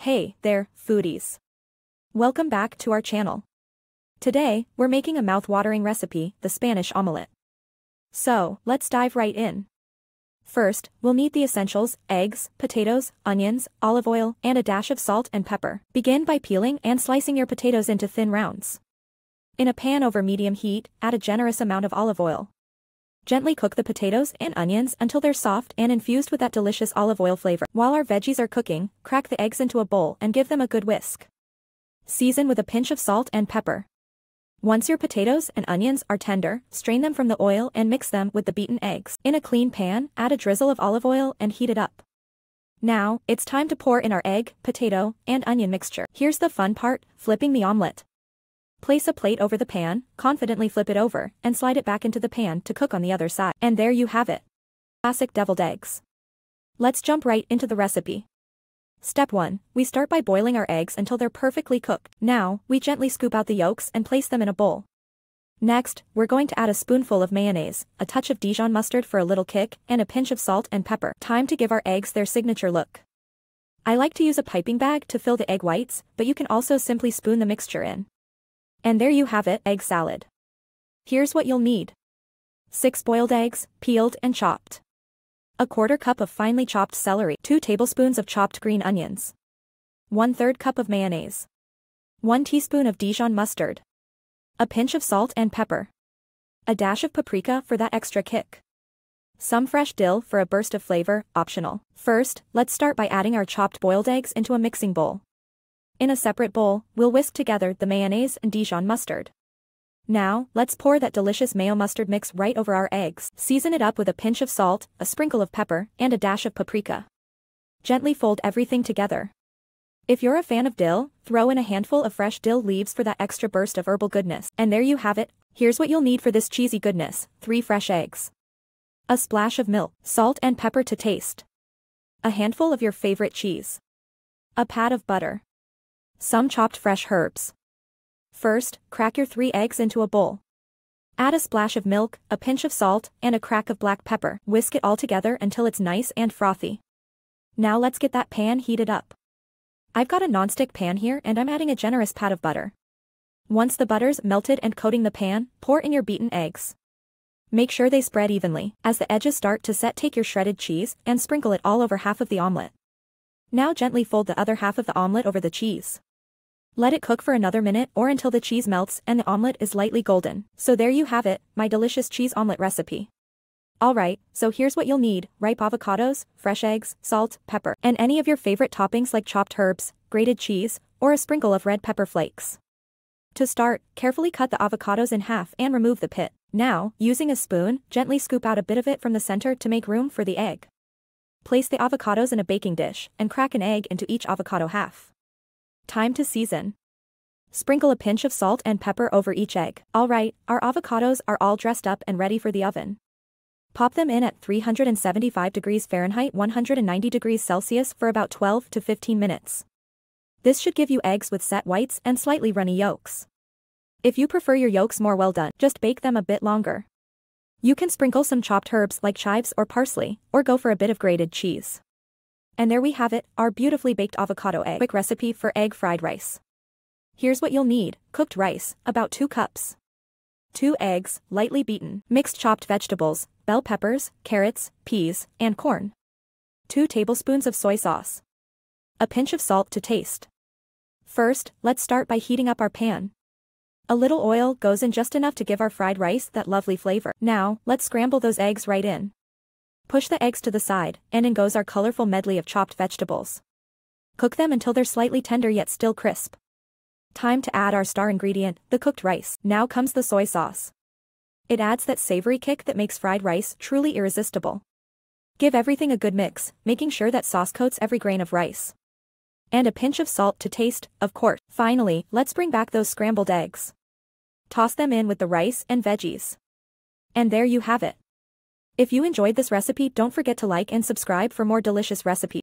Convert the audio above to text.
Hey there, foodies. Welcome back to our channel. Today, we're making a mouth-watering recipe, the Spanish omelette. So, let's dive right in. First, we'll need the essentials: eggs, potatoes, onions, olive oil, and a dash of salt and pepper. Begin by peeling and slicing your potatoes into thin rounds. In a pan over medium heat, add a generous amount of olive oil. Gently cook the potatoes and onions until they're soft and infused with that delicious olive oil flavor. While our veggies are cooking, crack the eggs into a bowl and give them a good whisk. Season with a pinch of salt and pepper. Once your potatoes and onions are tender, strain them from the oil and mix them with the beaten eggs. In a clean pan, add a drizzle of olive oil and heat it up. Now, it's time to pour in our egg, potato, and onion mixture. Here's the fun part: flipping the omelette. Place a plate over the pan, confidently flip it over, and slide it back into the pan to cook on the other side. And there you have it. Classic deviled eggs. Let's jump right into the recipe. Step 1. We start by boiling our eggs until they're perfectly cooked. Now, we gently scoop out the yolks and place them in a bowl. Next, we're going to add a spoonful of mayonnaise, a touch of Dijon mustard for a little kick, and a pinch of salt and pepper. Time to give our eggs their signature look. I like to use a piping bag to fill the egg whites, but you can also simply spoon the mixture in. And there you have it, egg salad. Here's what you'll need. 6 boiled eggs, peeled and chopped. A quarter cup of finely chopped celery. 2 tablespoons of chopped green onions. 1/3 cup of mayonnaise. 1 teaspoon of Dijon mustard. A pinch of salt and pepper. A dash of paprika for that extra kick. Some fresh dill for a burst of flavor, optional. First, let's start by adding our chopped boiled eggs into a mixing bowl. In a separate bowl, we'll whisk together the mayonnaise and Dijon mustard. Now, let's pour that delicious mayo mustard mix right over our eggs. Season it up with a pinch of salt, a sprinkle of pepper, and a dash of paprika. Gently fold everything together. If you're a fan of dill, throw in a handful of fresh dill leaves for that extra burst of herbal goodness. And there you have it. Here's what you'll need for this cheesy goodness: 3 fresh eggs. A splash of milk, salt and pepper to taste. A handful of your favorite cheese. A pat of butter. Some chopped fresh herbs. First, crack your 3 eggs into a bowl. Add a splash of milk, a pinch of salt, and a crack of black pepper. Whisk it all together until it's nice and frothy. Now let's get that pan heated up. I've got a nonstick pan here and I'm adding a generous pat of butter. Once the butter's melted and coating the pan, pour in your beaten eggs. Make sure they spread evenly. As the edges start to set, take your shredded cheese and sprinkle it all over half of the omelette. Now gently fold the other half of the omelette over the cheese. Let it cook for another minute or until the cheese melts and the omelette is lightly golden. So there you have it, my delicious cheese omelette recipe. Alright, so here's what you'll need: ripe avocados, fresh eggs, salt, pepper, and any of your favorite toppings like chopped herbs, grated cheese, or a sprinkle of red pepper flakes. To start, carefully cut the avocados in half and remove the pit. Now, using a spoon, gently scoop out a bit of it from the center to make room for the egg. Place the avocados in a baking dish and crack an egg into each avocado half. Time to season. Sprinkle a pinch of salt and pepper over each egg. Alright, our avocados are all dressed up and ready for the oven. Pop them in at 375 degrees Fahrenheit 190 degrees Celsius for about 12 to 15 minutes. This should give you eggs with set whites and slightly runny yolks. If you prefer your yolks more well done, just bake them a bit longer. You can sprinkle some chopped herbs like chives or parsley, or go for a bit of grated cheese. And there we have it, our beautifully baked avocado egg. Quick recipe for egg fried rice. Here's what you'll need: cooked rice, about 2 cups. 2 eggs, lightly beaten. Mixed chopped vegetables, bell peppers, carrots, peas, and corn. 2 tablespoons of soy sauce. A pinch of salt to taste. First, let's start by heating up our pan. A little oil goes in just enough to give our fried rice that lovely flavor. Now, let's scramble those eggs right in. Push the eggs to the side, and in goes our colorful medley of chopped vegetables. Cook them until they're slightly tender yet still crisp. Time to add our star ingredient, the cooked rice. Now comes the soy sauce. It adds that savory kick that makes fried rice truly irresistible. Give everything a good mix, making sure that sauce coats every grain of rice. And a pinch of salt to taste, of course. Finally, let's bring back those scrambled eggs. Toss them in with the rice and veggies. And there you have it. If you enjoyed this recipe, don't forget to like and subscribe for more delicious recipes.